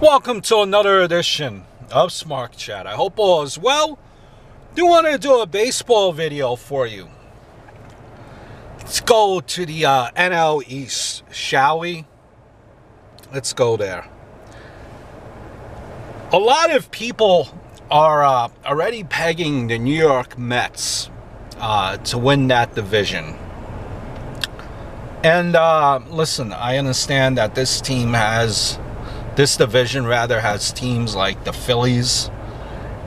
Welcome to another edition of Smart Chat. I hope all is well. Do want to do a baseball video for you. Let's go to the NL East, shall we? Let's go there. A lot of people are already pegging the New York Mets to win that division. And listen, I understand that this division has teams like the Phillies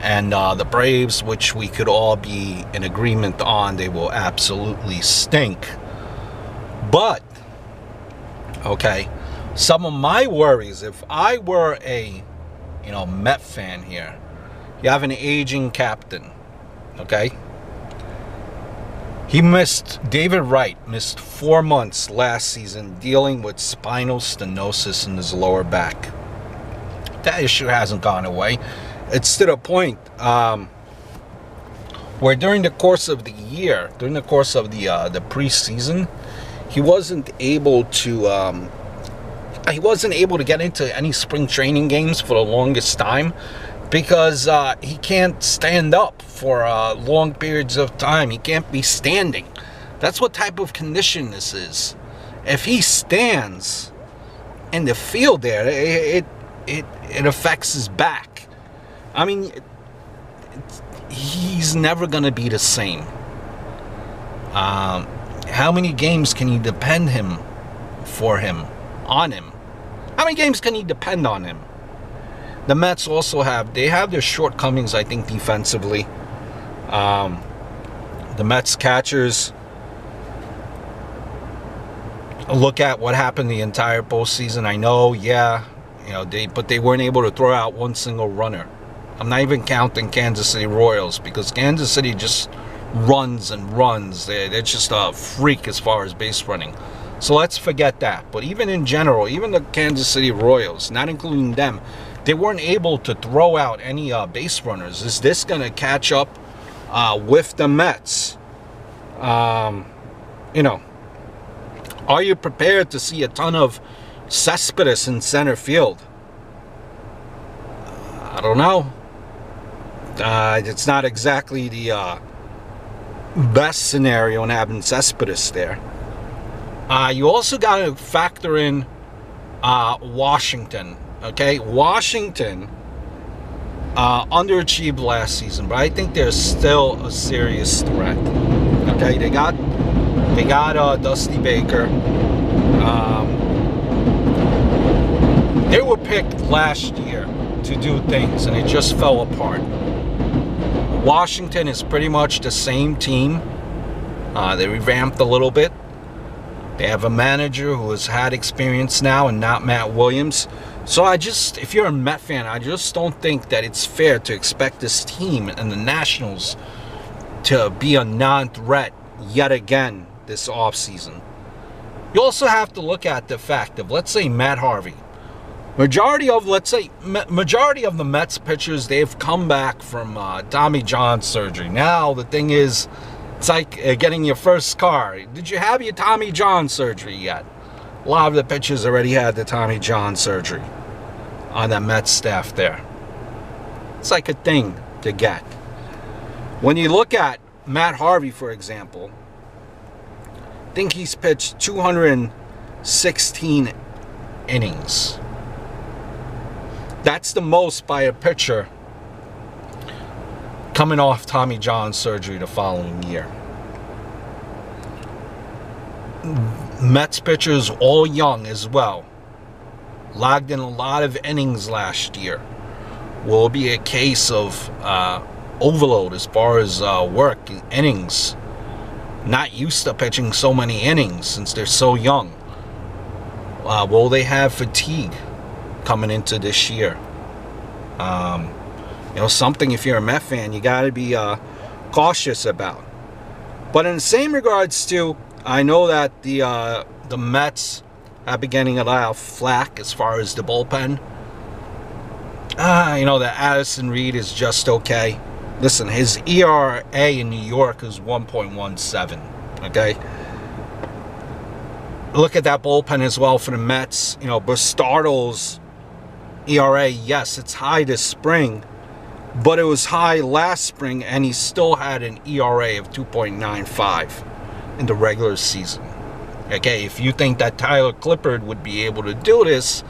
and the Braves, which we could all be in agreement on. They will absolutely stink. But, okay, some of my worries, if I were a, Met fan here, you have an aging captain, okay? David Wright missed 4 months last season dealing with spinal stenosis in his lower back. That issue hasn't gone away. It's to the point where during the course of the year, during the course of the preseason, he wasn't able to get into any spring training games for the longest time because he can't stand up for long periods of time. He can't be standing. That's what type of condition this is. If he stands in the field there, it affects his back. I mean, he's never going to be the same. How many games can you depend on him? How many games can you depend on him? The Mets also have their shortcomings, I think, defensively. The Mets catchers, look at what happened the entire postseason. I know, but they weren't able to throw out one single runner. I'm not even counting Kansas City Royals because Kansas City just runs and runs. They're just a freak as far as base running. So let's forget that. But even in general, even the Kansas City Royals, not including them, they weren't able to throw out any base runners. Is this going to catch up with the Mets? Are you prepared to see a ton of Cespedes in center field? I don't know. It's not exactly the best scenario in having Cespedes there. You also got to factor in Washington. Okay, Washington underachieved last season, but I think they're still a serious threat. Okay, they got Dusty Baker. They were picked last year to do things, and it just fell apart. Washington is pretty much the same team. They revamped a little bit. They have a manager who has had experience now and not Matt Williams. So if you're a Met fan, I just don't think that it's fair to expect this team and the Nationals to be a non-threat yet again this offseason. You also have to look at the fact of, let's say, Matt Harvey. Majority of the Mets pitchers, they've come back from Tommy John surgery. Now, the thing is, it's like getting your first car. Did you have your Tommy John surgery yet? A lot of the pitchers already had the Tommy John surgery on the Mets staff there. It's like a thing to get. When you look at Matt Harvey, for example, I think he's pitched 216 innings. That's the most by a pitcher coming off Tommy John surgery the following year. Mets pitchers, all young as well, logged in a lot of innings last year. Will be a case of overload as far as work innings. Not used to pitching so many innings since they're so young. Will they have fatigue coming into this year? Something, if you're a Met fan, you got to be cautious about. But in the same regards to, I know that the Mets have been getting a lot of flack as far as the bullpen. That Addison Reed is just okay. Listen, his ERA in New York is 1.17. Okay. Look at that bullpen as well for the Mets. Bastardo's ERA, yes, it's high this spring, but it was high last spring, and he still had an ERA of 2.95 in the regular season. Okay, if you think that Tyler Clippard would be able to do this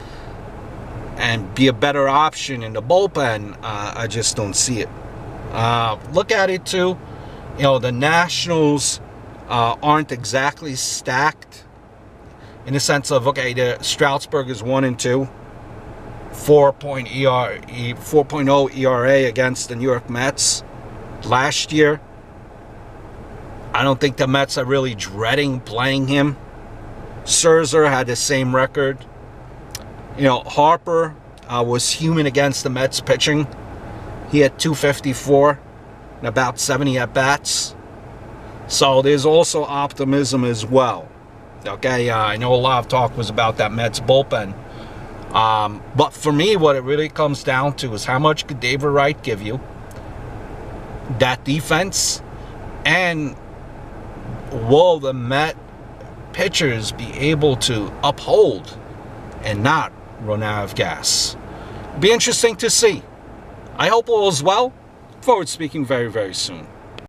and be a better option in the bullpen, I just don't see it. Look at it too. You know, the Nationals aren't exactly stacked in the sense of, okay, the Stroudsburg is 1-2, 4.0 ERA against the New York Mets last year. I don't think the Mets are really dreading playing him. Scherzer had the same record. You know, Harper was human against the Mets pitching. He had 254 and about 70 at-bats. So there's also optimism as well. Okay, I know a lot of talk was about that Mets bullpen. But for me, what it really comes down to is how much could David Wright give you? That defense, and will the Met pitchers be able to uphold and not run out of gas? Be interesting to see. I hope all is well. Forward speaking very, very soon.